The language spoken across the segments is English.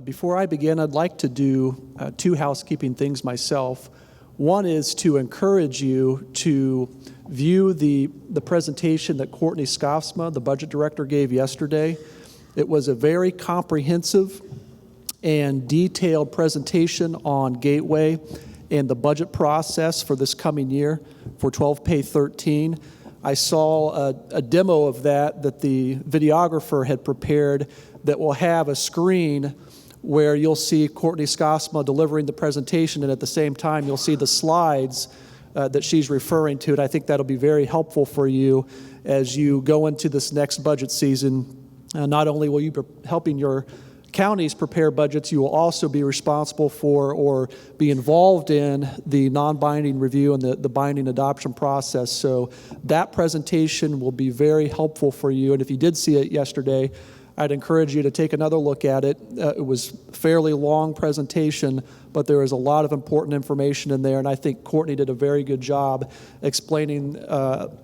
Before I begin, I'd like to do two housekeeping things myself. One is to encourage you to view the presentation that Courtney Scoffsma, the budget director, gave yesterday. It was a very comprehensive and detailed presentation on Gateway and the budget process for this coming year for 12 Pay 13. I saw a demo of that the videographer had prepared that will have a screen where you'll see Courtney Scoffsma delivering the presentation, and at the same time you'll see the slides that she's referring to, and I think that'll be very helpful for you as you go into this next budget season. Not only will you be helping your counties prepare budgets, you will also be responsible for or be involved in the non-binding review and the binding adoption process. So that presentation will be very helpful for you, and if you did see it yesterday, I'd encourage you to take another look at it. It was a fairly long presentation, but there is a lot of important information in there, and I think Courtney did a very good job explaining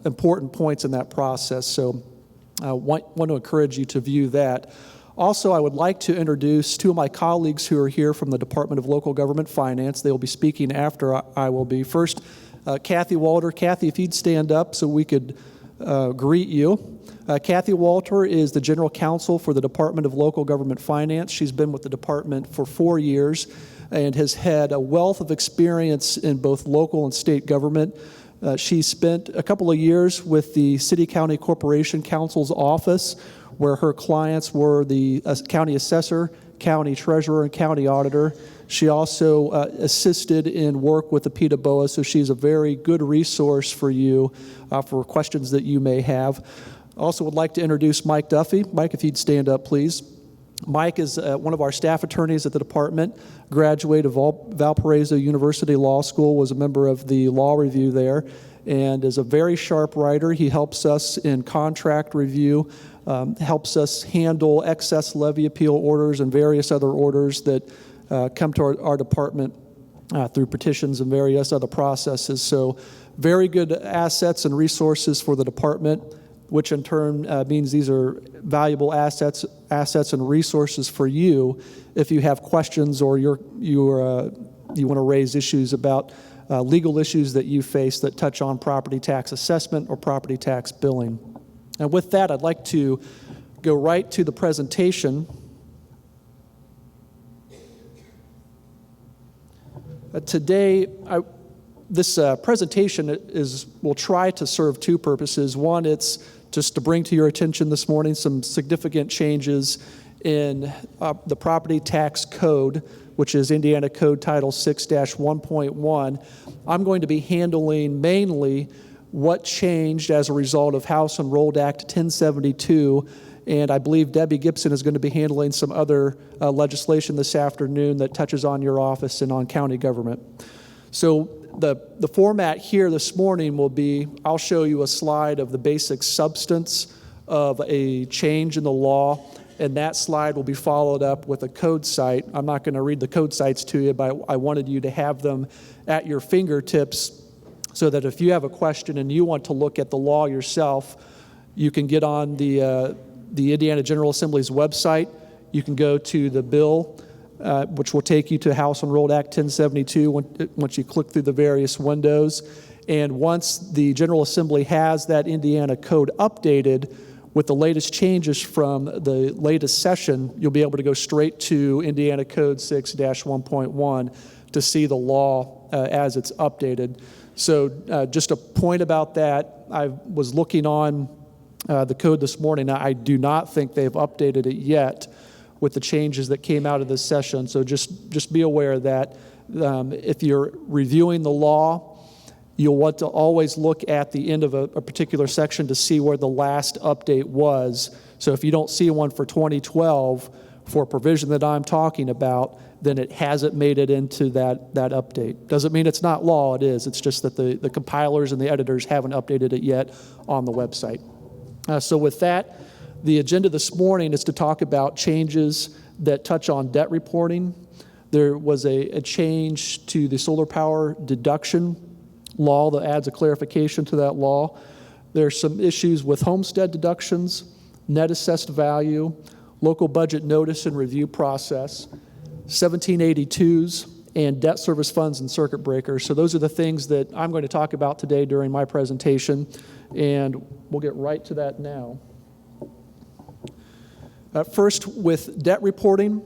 important points in that process. So I want to encourage you to view that. Also, I would like to introduce two of my colleagues who are here from the Department of Local Government Finance. They will be speaking after I will be. First, Kathy Walter. Kathy, if you'd stand up so we could greet you. Kathy Walter is the General Counsel for the Department of Local Government Finance. She's been with the department for 4 years and has had a wealth of experience in both local and state government. She spent a couple of years with the City County Corporation Counsel's office, where her clients were the county assessor, county treasurer, and county auditor. She also assisted in work with the PETA-BOA, so she's a very good resource for you for questions that you may have. Also would like to introduce Mike Duffy. Mike, if you'd stand up, please. Mike is one of our staff attorneys at the department, graduate of Valparaiso University Law School, was a member of the law review there, and is a very sharp writer. He helps us in contract review, helps us handle excess levy appeal orders and various other orders that come to our department through petitions and various other processes. So very good assets and resources for the department, which in turn means these are valuable assets and resources for you if you have questions or you want to raise issues about legal issues that you face that touch on property tax assessment or property tax billing. And with that, I'd like to go right to the presentation. Today, this presentation will try to serve two purposes. One, it's just to bring to your attention this morning some significant changes in the property tax code, which is Indiana Code Title 6-1.1. I'm going to be handling mainly what changed as a result of House Enrolled Act 1072, and I believe Debbie Gibson is going to be handling some other legislation this afternoon that touches on your office and on county government. So the format here this morning will be, I'll show you a slide of the basic substance of a change in the law, and that slide will be followed up with a code cite. I'm not going to read the code cites to you, but I wanted you to have them at your fingertips so that if you have a question and you want to look at the law yourself, you can get on the Indiana General Assembly's website. You can go to the bill, which will take you to House Enrolled Act 1072 once you click through the various windows. And once the General Assembly has that Indiana code updated with the latest changes from the latest session, you'll be able to go straight to Indiana Code 6-1.1 to see the law as it's updated. So just a point about that, I was looking on the code this morning. I do not think they've updated it yet with the changes that came out of this session. So just be aware that if you're reviewing the law, you'll want to always look at the end of a particular section to see where the last update was. So if you don't see one for 2012 for a provision that I'm talking about, then it hasn't made it into that update. Doesn't mean it's not law, it is. It's just that the compilers and the editors haven't updated it yet on the website. So with that, the agenda this morning is to talk about changes that touch on debt reporting. There was a change to the solar power deduction law that adds a clarification to that law. There's some issues with homestead deductions, net assessed value, local budget notice and review process, 1782s, and debt service funds and circuit breakers. So those are the things that I'm going to talk about today during my presentation, and we'll get right to that now. First, with debt reporting,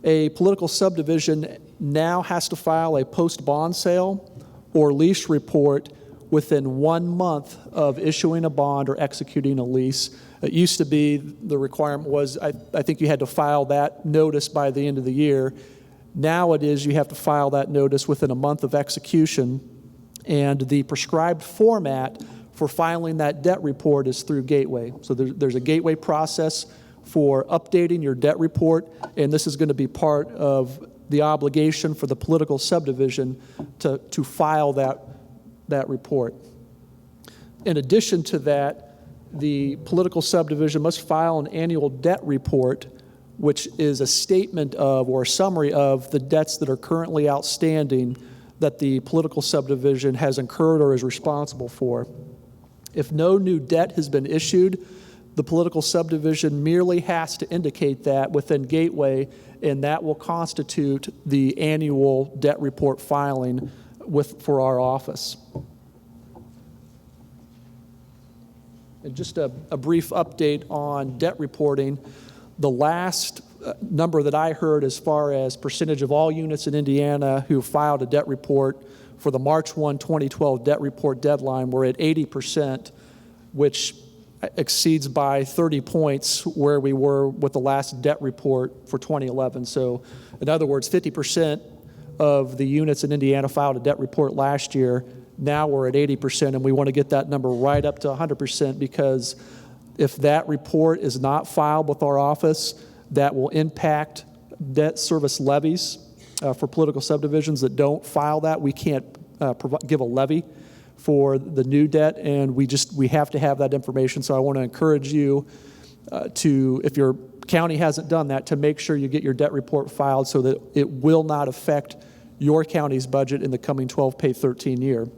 a political subdivision now has to file a post-bond sale or lease report within 1 month of issuing a bond or executing a lease. It used to be the requirement was, I think you had to file that notice by the end of the year. Now it is you have to file that notice within a month of execution, and the prescribed format for filing that debt report is through Gateway. So there's a Gateway process for updating your debt report, and this is going to be part of the obligation for the political subdivision to file that report. In addition to that, the political subdivision must file an annual debt report, which is a statement of or a summary of the debts that are currently outstanding that the political subdivision has incurred or is responsible for. If no new debt has been issued, the political subdivision merely has to indicate that within Gateway, and that will constitute the annual debt report filing for our office. And just a brief update on debt reporting. The last number that I heard as far as percentage of all units in Indiana who filed a debt report for the March 1, 2012 debt report deadline were at 80%, which exceeds by 30 points where we were with the last debt report for 2011. So in other words, 50% of the units in Indiana filed a debt report last year. Now we're at 80%, and we want to get that number right up to 100%, because if that report is not filed with our office, that will impact debt service levies for political subdivisions that don't file that. We can't give a levy for the new debt, and we have to have that information. So I want to encourage you to, if your county hasn't done that, to make sure you get your debt report filed so that it will not affect your county's budget in the coming 12-pay-13 year.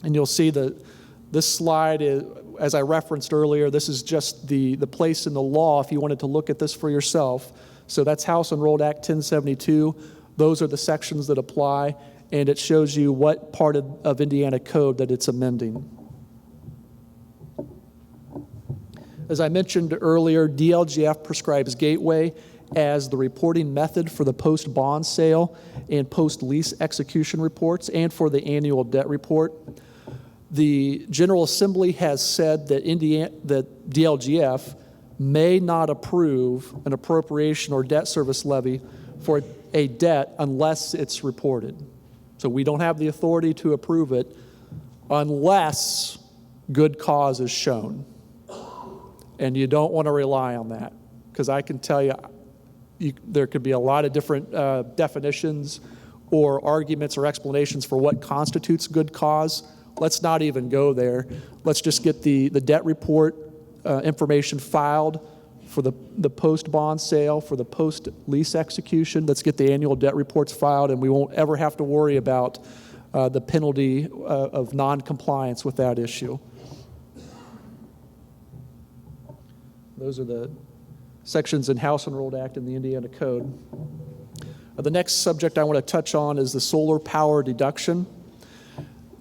And you'll see that this slide is, as I referenced earlier, this is just the place in the law if you wanted to look at this for yourself. So that's House Enrolled Act 1072. Those are the sections that apply, and it shows you what part of Indiana code that it's amending. As I mentioned earlier, DLGF prescribes Gateway as the reporting method for the post-bond sale and post-lease execution reports and for the annual debt report. The General Assembly has said that that DLGF may not approve an appropriation or debt service levy for a debt unless it's reported. So we don't have the authority to approve it unless good cause is shown. And you don't want to rely on that, because I can tell you, there could be a lot of different definitions or arguments or explanations for what constitutes good cause. Let's not even go there. Let's just get the debt report information filed for the post-bond sale, for the post-lease execution. Let's get the annual debt reports filed, and we won't ever have to worry about the penalty of non-compliance with that issue. Those are the sections in House Enrolled Act and the Indiana Code. The next subject I want to touch on is the solar power deduction.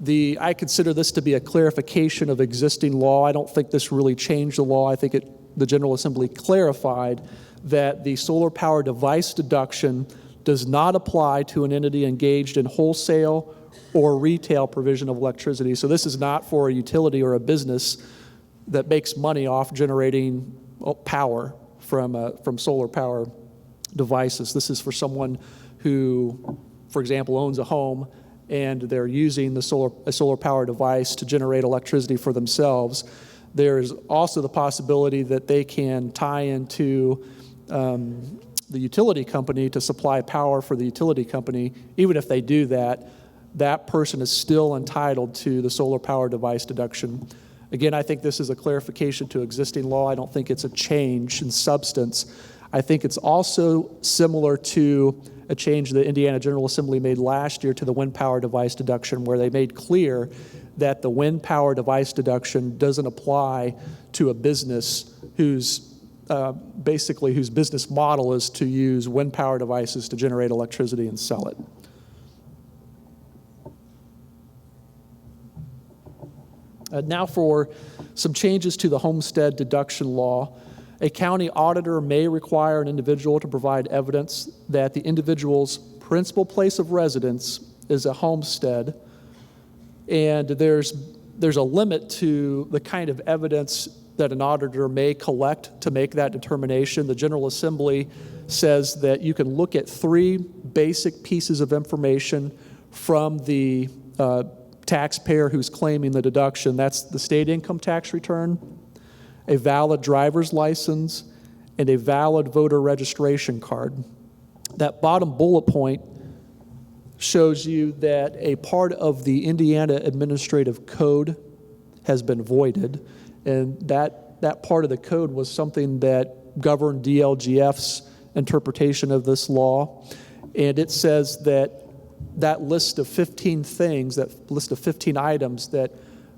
I consider this to be a clarification of existing law. I don't think this really changed the law. I think the General Assembly clarified that the solar power device deduction does not apply to an entity engaged in wholesale or retail provision of electricity. So this is not for a utility or a business that makes money off generating power from solar power devices. This is for someone who, for example, owns a home and they're using a solar power device to generate electricity for themselves. There's also the possibility that they can tie into the utility company to supply power for the utility company. Even if they do that, that person is still entitled to the solar power device deduction. Again, I think this is a clarification to existing law. I don't think it's a change in substance. I think it's also similar to a change the Indiana General Assembly made last year to the wind power device deduction, where they made clear that the wind power device deduction doesn't apply to a business whose basically whose business model is to use wind power devices to generate electricity and sell it. Now for some changes to the homestead deduction law. A county auditor may require an individual to provide evidence that the individual's principal place of residence is a homestead, and there's a limit to the kind of evidence that an auditor may collect to make that determination. The General Assembly says that you can look at 3 basic pieces of information from the taxpayer who's claiming the deduction. That's the state income tax return, a valid driver's license, and a valid voter registration card. That bottom bullet point shows you that a part of the Indiana Administrative Code has been voided, and that part of the code was something that governed DLGF's interpretation of this law, and it says that list of 15 things, that list of 15 items that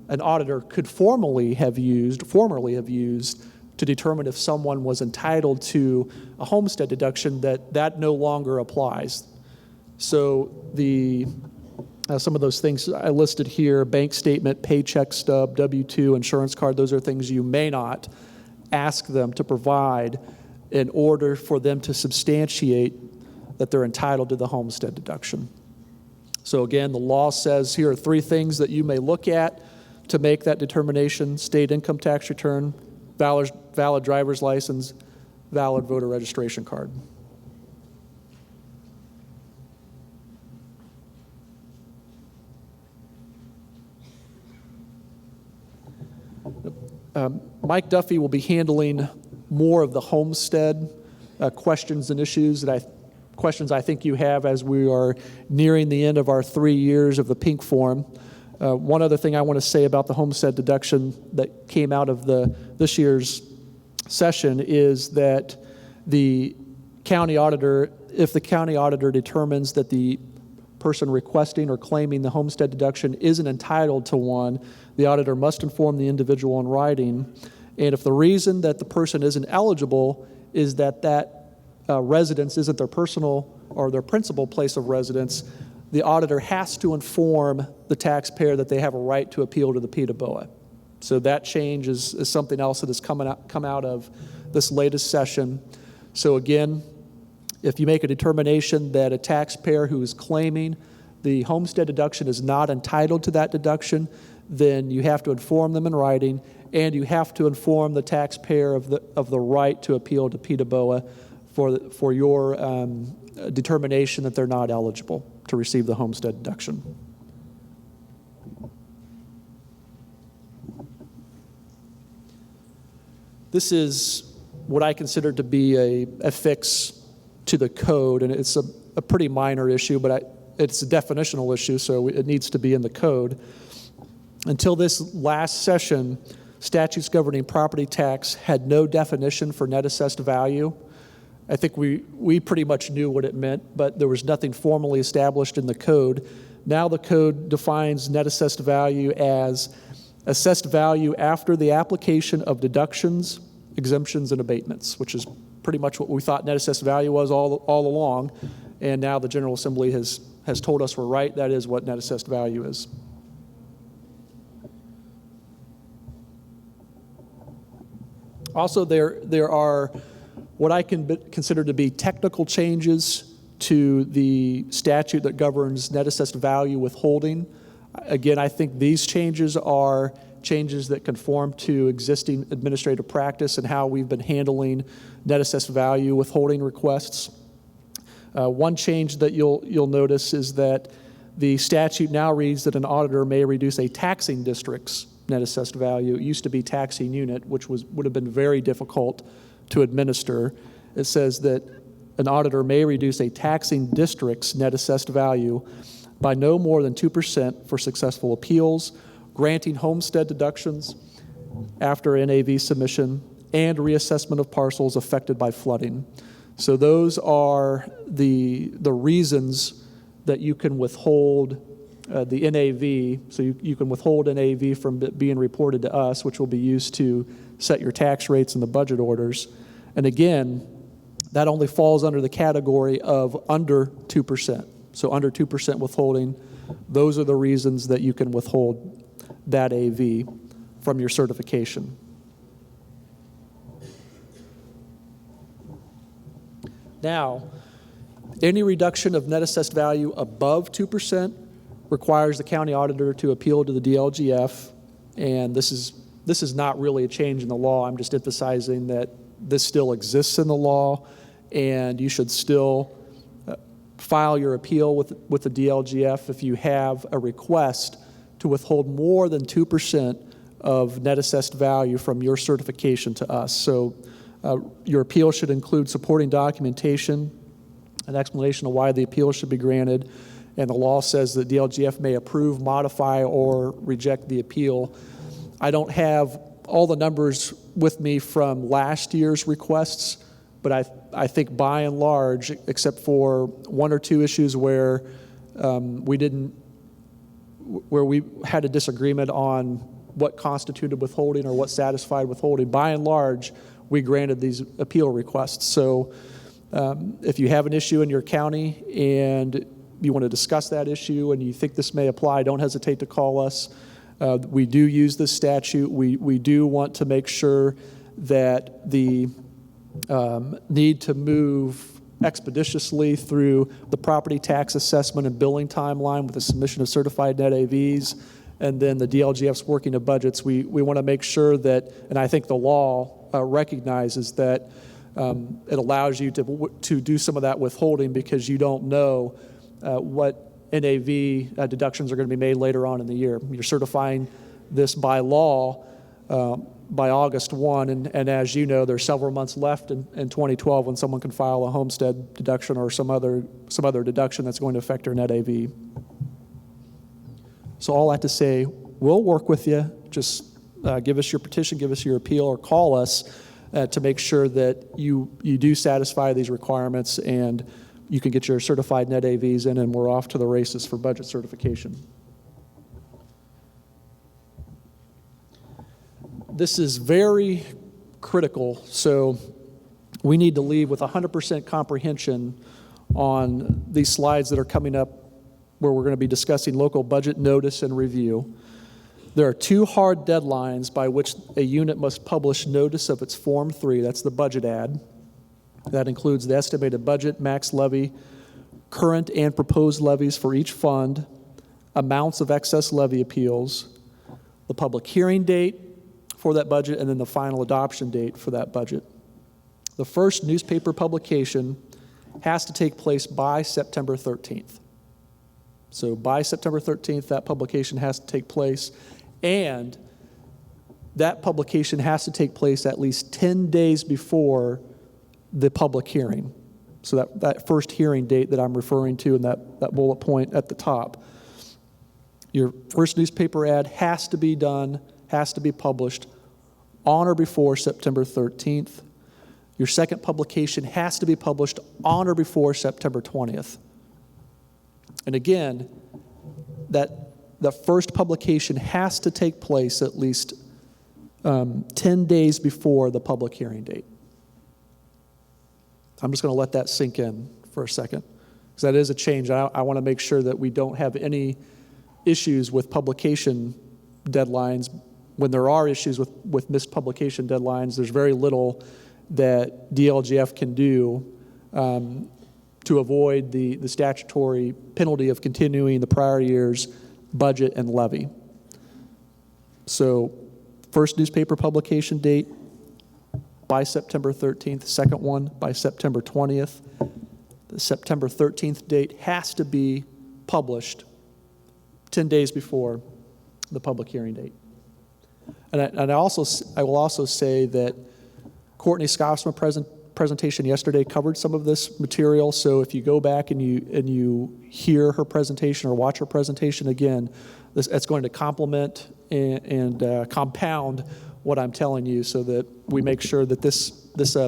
an auditor could formerly have used to determine if someone was entitled to a homestead deduction, that no longer applies. So some of those things I listed here: bank statement, paycheck stub, W-2, insurance card, those are things you may not ask them to provide in order for them to substantiate that they're entitled to the homestead deduction. So again, the law says here are 3 things that you may look at to make that determination: state income tax return, valid driver's license, valid voter registration card. Mike Duffy will be handling more of the homestead questions and issues questions I think you have as we are nearing the end of our 3 years of the pink form. One other thing I want to say about the homestead deduction that came out of this year's session is that the county auditor, if the county auditor determines that the person requesting or claiming the homestead deduction isn't entitled to one, the auditor must inform the individual in writing. And if the reason that the person isn't eligible is that residence isn't their personal or their principal place of residence, the auditor has to inform the taxpayer that they have a right to appeal to the PETA-BOA. So that change is something else that has come out of this latest session. So again, if you make a determination that a taxpayer who is claiming the homestead deduction is not entitled to that deduction, then you have to inform them in writing, and you have to inform the taxpayer of the right to appeal to PETA-BOA for your determination that they're not eligible to receive the homestead deduction. This is what I consider to be a fix to the code, and it's a pretty minor issue, but it's a definitional issue, so it needs to be in the code. Until this last session, statutes governing property tax had no definition for net assessed value. I think we pretty much knew what it meant, but there was nothing formally established in the code. Now the code defines net assessed value as assessed value after the application of deductions, exemptions, and abatements, which is pretty much what we thought net assessed value was all along. And now the General Assembly has told us we're right. That is what net assessed value is. Also, there are what I can consider to be technical changes to the statute that governs net assessed value withholding. Again, I think these changes are changes that conform to existing administrative practice and how we've been handling net assessed value withholding requests. One change that you'll notice is that the statute now reads that an auditor may reduce a taxing district's net assessed value. It used to be taxing unit, which would have been very difficult to administer. It says that an auditor may reduce a taxing district's net assessed value by no more than 2% for successful appeals, granting homestead deductions after NAV submission, and reassessment of parcels affected by flooding. So those are the reasons that you can withhold the NAV. So you can withhold NAV from being reported to us, which will be used to set your tax rates and the budget orders. And again, that only falls under the category of under 2%. So under 2% withholding, those are the reasons that you can withhold that AV from your certification. Now, any reduction of net assessed value above 2% requires the county auditor to appeal to the DLGF, and this is not really a change in the law. I'm just emphasizing that this still exists in the law, and you should still file your appeal with the DLGF if you have a request to withhold more than 2% of net assessed value from your certification to us. So your appeal should include supporting documentation, an explanation of why the appeal should be granted, and the law says that DLGF may approve, modify, or reject the appeal. I don't have all the numbers with me from last year's requests, but I think by and large, except for one or two issues where we had a disagreement on what constituted withholding or what satisfied withholding, by and large, we granted these appeal requests. So if you have an issue in your county and you want to discuss that issue and you think this may apply, don't hesitate to call us. We do use this statute. We do want to make sure that the need to move expeditiously through the property tax assessment and billing timeline with the submission of certified net AVs, and then the DLGF's working of budgets. We want to make sure that, and I think the law recognizes that it allows you to do some of that withholding because you don't know what NAV deductions are going to be made later on in the year. You're certifying this by law by August 1, and as you know, there's several months left in 2012 when someone can file a homestead deduction or some other deduction that's going to affect their net AV. So all I have to say, we'll work with you. Just give us your petition, give us your appeal, or call us to make sure that you do satisfy these requirements and you can get your certified net AVs in, and we're off to the races for budget certification. This is very critical, so we need to leave with 100% comprehension on these slides that are coming up where we're going to be discussing local budget notice and review. There are two hard deadlines by which a unit must publish notice of its Form 3, that's the budget ad. That includes the estimated budget, max levy, current and proposed levies for each fund, amounts of excess levy appeals, the public hearing date for that budget, and then the final adoption date for that budget. The first newspaper publication has to take place by September 13th. So by September 13th, that publication has to take place, and that publication has to take place at least 10 days before the public hearing. So that first hearing date that I'm referring to in that bullet point at the top. Your first newspaper ad has to be done, has to be published on or before September 13th. Your second publication has to be published on or before September 20th. And again, the first publication has to take place at least 10 days before the public hearing date. I'm just going to let that sink in for a second, because that is a change. I want to make sure that we don't have any issues with publication deadlines. When there are issues with missed publication deadlines, there's very little that DLGF can do to avoid the statutory penalty of continuing the prior year's budget and levy. So first newspaper publication date by September 13th, second one by September 20th. The September 13th date has to be published 10 days before the public hearing date. And I will also say that Courtney Scoffsman's presentation yesterday covered some of this material. So if you go back and you hear her presentation or watch her presentation again, it's going to complement and compound what I'm telling you, so that we make sure that this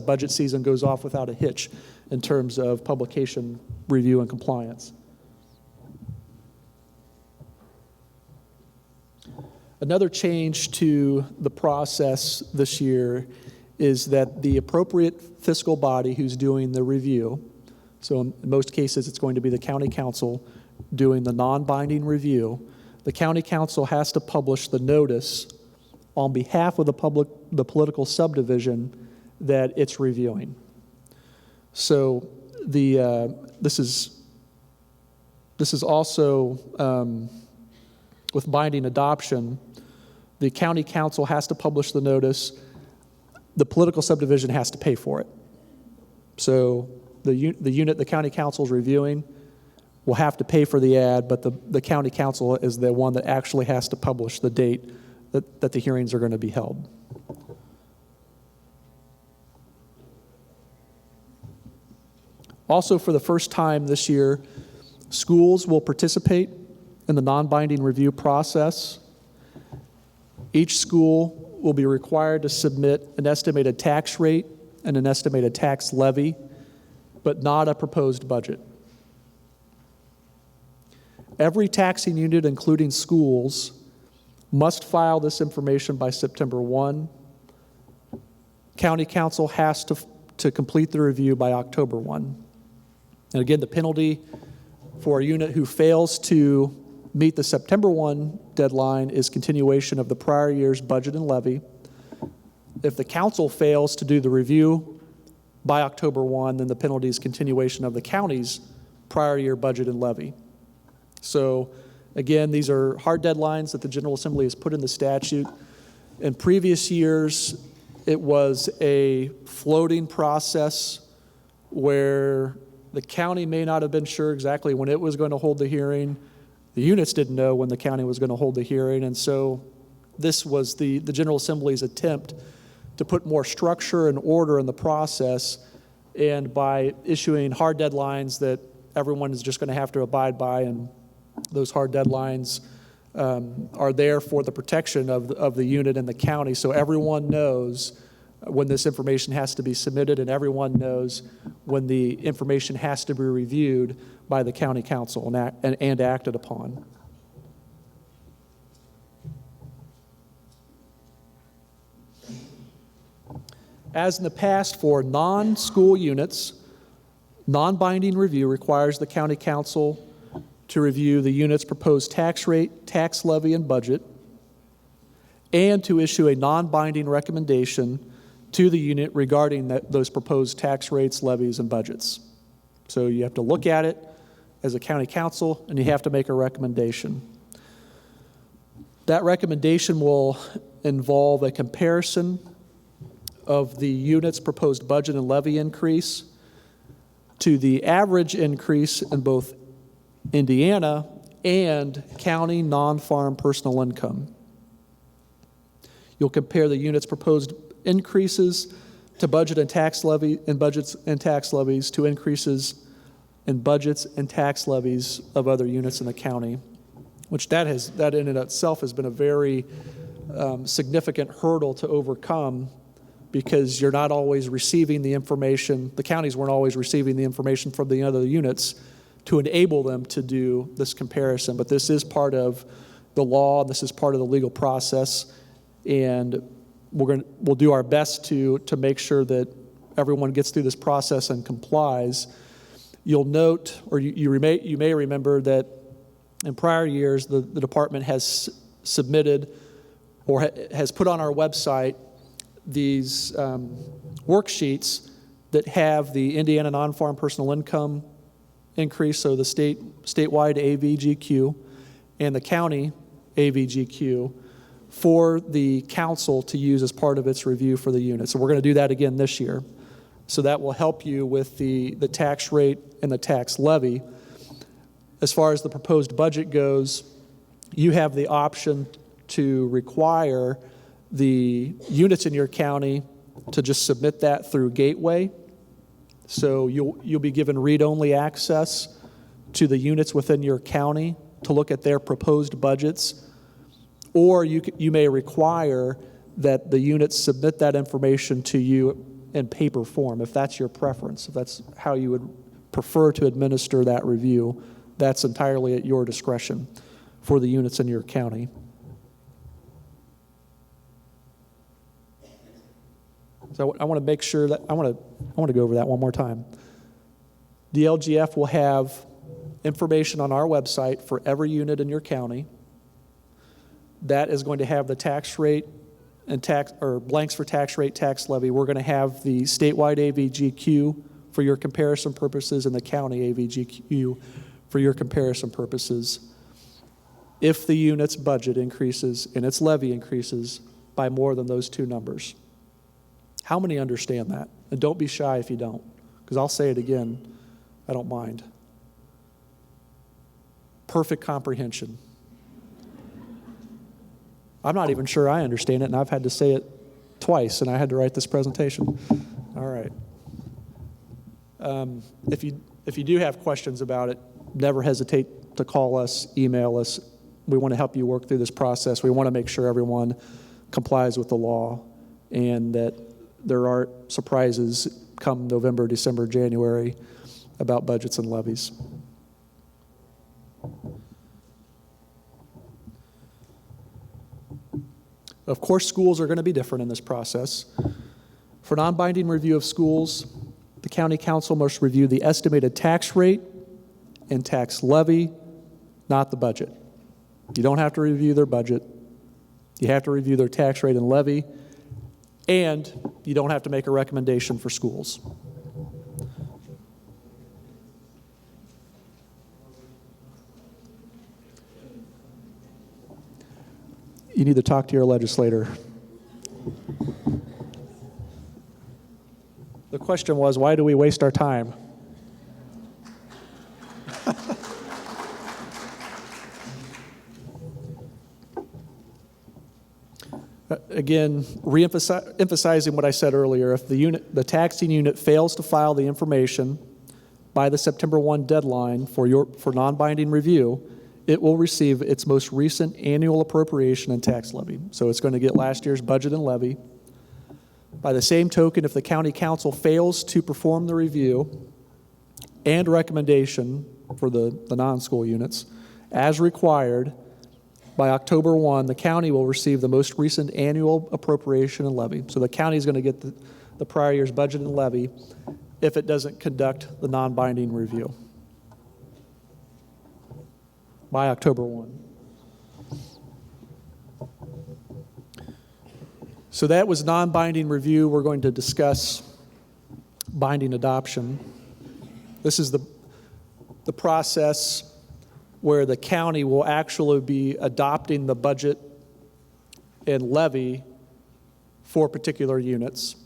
budget season goes off without a hitch in terms of publication review and compliance. Another change to the process this year is that the appropriate fiscal body who's doing the review, so in most cases it's going to be the county council doing the non-binding review, the county council has to publish the notice on behalf of the political subdivision that it's reviewing. So this is also with binding adoption. The county council has to publish the notice. The political subdivision has to pay for it. So the unit the county council is reviewing will have to pay for the ad, but the county council is the one that actually has to publish the date that the hearings are going to be held. Also, for the first time this year, schools will participate in the non-binding review process. Each school will be required to submit an estimated tax rate and an estimated tax levy, but not a proposed budget. Every taxing unit, including schools, must file this information by September 1. County council has to complete the review by October 1. And again, the penalty for a unit who fails to meet the September 1 deadline is continuation of the prior year's budget and levy. If the council fails to do the review by October 1, then the penalty is continuation of the county's prior year budget and levy. So again, these are hard deadlines that the General Assembly has put in the statute. In previous years, it was a floating process where the county may not have been sure exactly when it was going to hold the hearing. The units didn't know when the county was going to hold the hearing, and so this was the General Assembly's attempt to put more structure and order in the process, and by issuing hard deadlines that everyone is just going to have to abide by, and those hard deadlines are there for the protection of the unit and the county, so everyone knows when this information has to be submitted, and everyone knows when the information has to be reviewed by the county council and acted upon. As in the past for non-school units, non-binding review requires the county council to review the unit's proposed tax rate, tax levy, and budget, and to issue a non-binding recommendation to the unit regarding those proposed tax rates, levies, and budgets. So you have to look at it as a county council, and you have to make a recommendation. That recommendation will involve a comparison of the unit's proposed budget and levy increase to the average increase in both Indiana and county non-farm personal income. You'll compare the unit's proposed increases to budget and tax levy and budgets and tax levies to increases in budgets and tax levies of other units in the county, which that in and of itself has been a very significant hurdle to overcome, because you're not always receiving the information. The counties weren't always receiving the information from the other units to enable them to do this comparison. But this is part of the law, and this is part of the legal process, and we'll do our best to make sure that everyone gets through this process and complies. You'll note, or you may remember that in prior years, the department has submitted or has put on our website these worksheets that have the Indiana non-farm personal income increase, so the statewide AVGQ and the county AVGQ, for the council to use as part of its review for the unit. So we're going to do that again this year. So that will help you with the tax rate and the tax levy. As far as the proposed budget goes, you have the option to require the units in your county to just submit that through Gateway. So you'll be given read-only access to the units within your county to look at their proposed budgets, or you may require that the units submit that information to you in paper form, if that's your preference, if that's how you would prefer to administer that review. That's entirely at your discretion for the units in your county. So I want to make sure that, I want to go over that one more time. DLGF will have information on our website for every unit in your county. That is going to have the tax rate and tax, or blanks for tax rate, tax levy. We're going to have the statewide AVGQ for your comparison purposes and the county AVGQ for your comparison purposes. If the unit's budget increases and its levy increases by more than those two numbers. How many understand that? And don't be shy if you don't, because I'll say it again. I don't mind. Perfect comprehension. I'm not even sure I understand it, and I've had to say it twice, and I had to write this presentation. All right. If you do have questions about it, never hesitate to call us, email us. We want to help you work through this process. We want to make sure everyone complies with the law and that there aren't surprises come November, December, January about budgets and levies. Of course, schools are going to be different in this process. For non-binding review of schools, the county council must review the estimated tax rate and tax levy, not the budget. You don't have to review their budget. You have to review their tax rate and levy, and you don't have to make a recommendation for schools. You need to talk to your legislator. The question was, why do we waste our time? Again, emphasizing what I said earlier, if the taxing unit fails to file the information by the September 1 deadline for non-binding review, it will receive its most recent annual appropriation and tax levy. So it's going to get last year's budget and levy. By the same token, if the county council fails to perform the review and recommendation for the non-school units as required, by October 1, the county will receive the most recent annual appropriation and levy. So the county is going to get the prior year's budget and levy if it doesn't conduct the non-binding review by October 1. So that was non-binding review. We're going to discuss binding adoption. This is the process where the county will actually be adopting the budget and levy for particular units.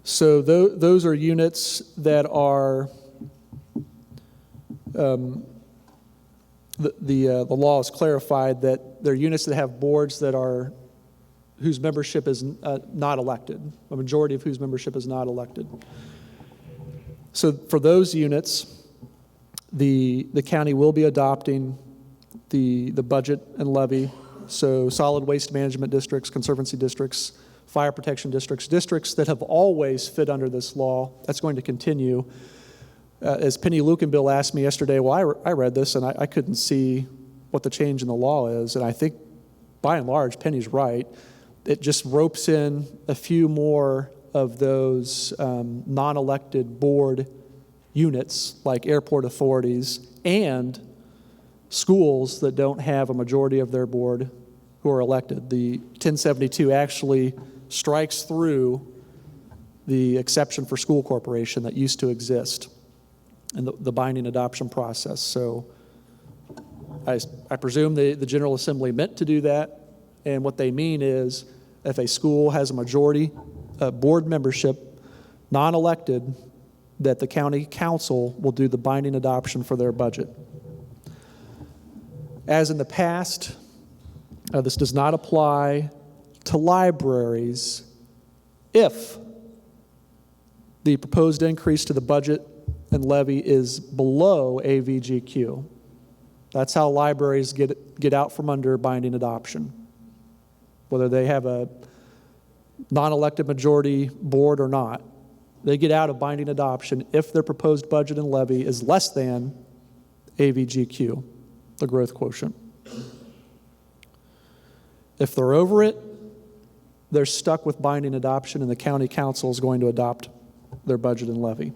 So those are units that are, the law has clarified that they're units that have boards that are, whose membership is not elected, a majority of whose membership is not elected. So for those units, the county will be adopting the budget and levy. So solid waste management districts, conservancy districts, fire protection districts, districts that have always fit under this law, that's going to continue. As Penny Lukenbill asked me yesterday, well, I read this and I couldn't see what the change in the law is. And I think by and large, Penny's right. It just ropes in a few more of those non-elected board units like airport authorities and schools that don't have a majority of their board who are elected. The 1072 actually strikes through the exception for school corporation that used to exist in the binding adoption process. So I presume the General Assembly meant to do that, and what they mean is if a school has a majority board membership, non-elected, that the county council will do the binding adoption for their budget. As in the past, this does not apply to libraries if the proposed increase to the budget and levy is below AVGQ. That's how libraries get out from under binding adoption, whether they have a non-elected majority board or not. They get out of binding adoption if their proposed budget and levy is less than AVGQ, the growth quotient. If they're over it, they're stuck with binding adoption, and the county council is going to adopt their budget and levy.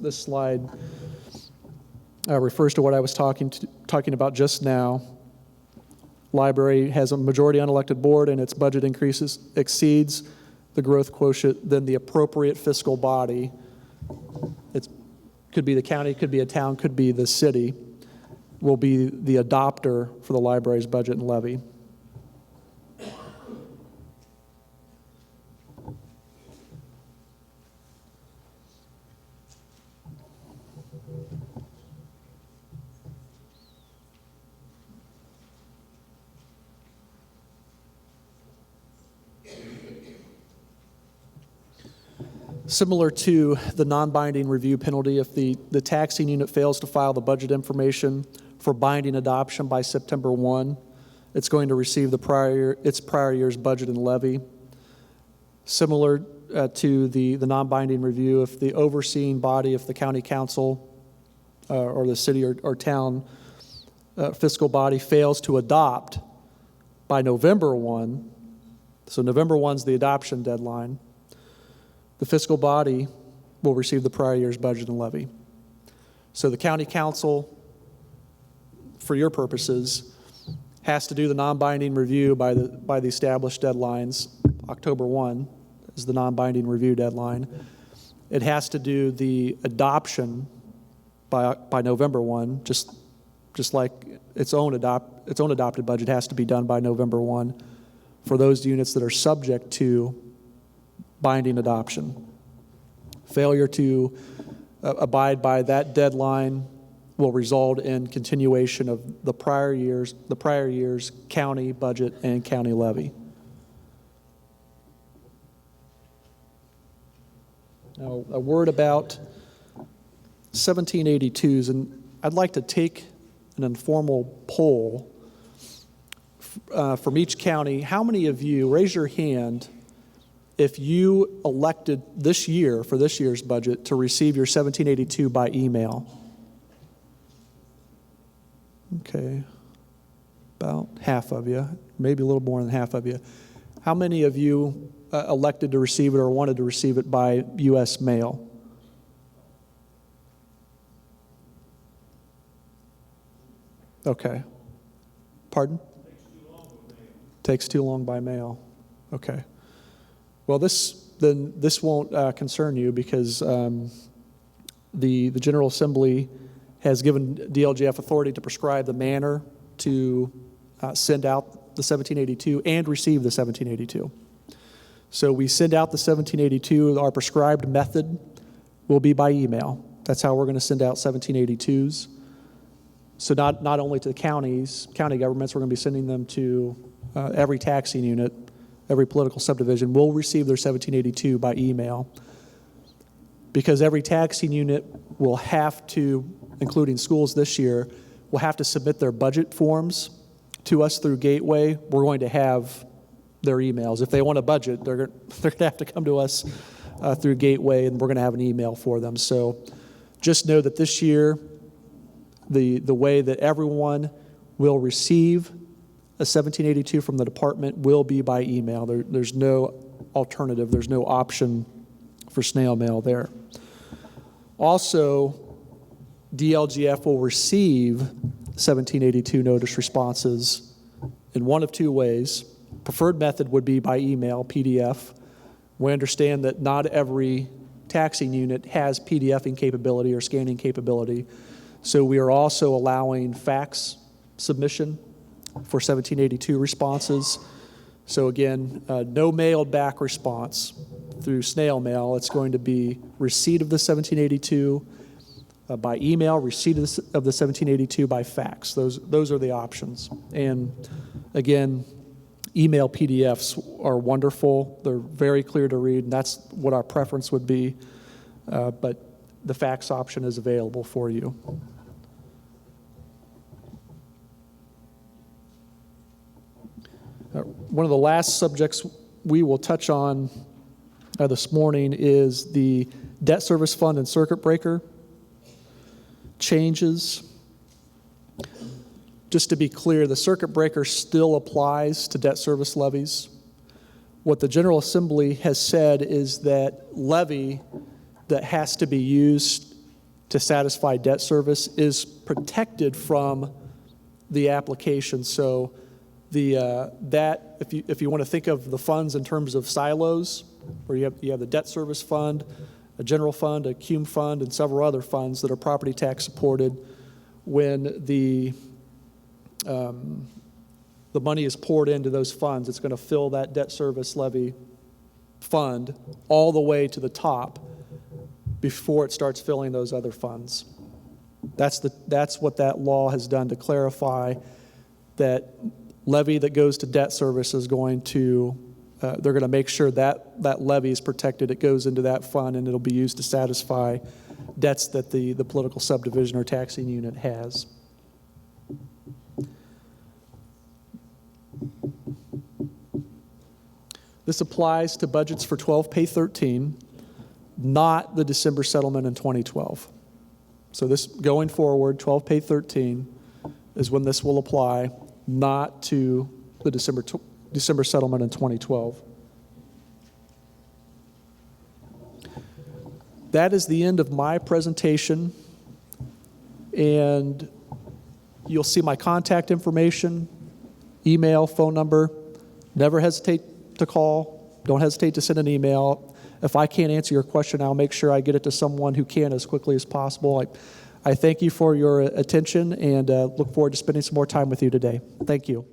This slide refers to what I was talking about just now. Library has a majority unelected board, and its budget increases exceeds the growth quotient. Then the appropriate fiscal body, it could be the county, could be a town, could be the city, will be the adopter for the library's budget and levy. Similar to the non-binding review penalty, if the taxing unit fails to file the budget information for binding adoption by September 1, it's going to receive its prior year's budget and levy. Similar to the non-binding review, if the overseeing body, if the county council or the city or town fiscal body fails to adopt by November 1, so November 1 is the adoption deadline, the fiscal body will receive the prior year's budget and levy. So the county council, for your purposes, has to do the non-binding review by the established deadlines. October 1 is the non-binding review deadline. It has to do the adoption by November 1, just like its own adopted budget has to be done by November 1 for those units that are subject to binding adoption. Failure to abide by that deadline will result in continuation of the prior year's county budget and county levy. Now, a word about 1782s, and I'd like to take an informal poll from each county. How many of you, raise your hand, if you elected this year, for this year's budget, to receive your 1782 by email? Okay, about half of you, maybe a little more than half of you. How many of you elected to receive it or wanted to receive it by U.S. mail? Okay. Pardon? Takes too long by mail. Okay. Well, this won't concern you because the General Assembly has given DLGF authority to prescribe the manner to send out the 1782 and receive the 1782. So we send out the 1782. Our prescribed method will be by email. That's how we're going to send out 1782s. So not only to the county governments, we're going to be sending them to every taxing unit. Every political subdivision will receive their 1782 by email, because every taxing unit will have to, including schools this year, will have to submit their budget forms to us through Gateway. We're going to have their emails. If they want a budget, they're going to have to come to us through Gateway, and we're going to have an email for them. So just know that this year, the way that everyone will receive a 1782 from the department will be by email. There's no alternative. There's no option for snail mail there. Also, DLGF will receive 1782 notice responses in one of two ways. Preferred method would be by email, PDF. We understand that not every taxing unit has PDFing capability or scanning capability, so we are also allowing fax submission for 1782 responses. So again, no mailed back response through snail mail. It's going to be receipt of the 1782 by email, receipt of the 1782 by fax. Those are the options. And again, email PDFs are wonderful. They're very clear to read, and that's what our preference would be. But the fax option is available for you. One of the last subjects we will touch on this morning is the debt service fund and circuit breaker. changes. Just to be clear, the circuit breaker still applies to debt service levies. What the General Assembly has said is that levy that has to be used to satisfy debt service is protected from the application. So if you want to think of the funds in terms of silos, where you have the debt service fund, a general fund, a cum fund, and several other funds that are property tax supported, when the money is poured into those funds, it's going to fill that debt service levy fund all the way to the top before it starts filling those other funds. That's what that law has done to clarify that levy that goes to debt service is going to, they're going to make sure that that levy is protected. It goes into that fund and it'll be used to satisfy debts that the political subdivision or taxing unit has. This applies to budgets for 12 pay 13, not the December settlement in 2012. So this going forward, 12 pay 13 is when this will apply, not to the December settlement in 2012. That is the end of my presentation, and you'll see my contact information, email, phone number. Never hesitate to call. Don't hesitate to send an email. If I can't answer your question, I'll make sure I get it to someone who can as quickly as possible. I thank you for your attention and look forward to spending some more time with you today. Thank you.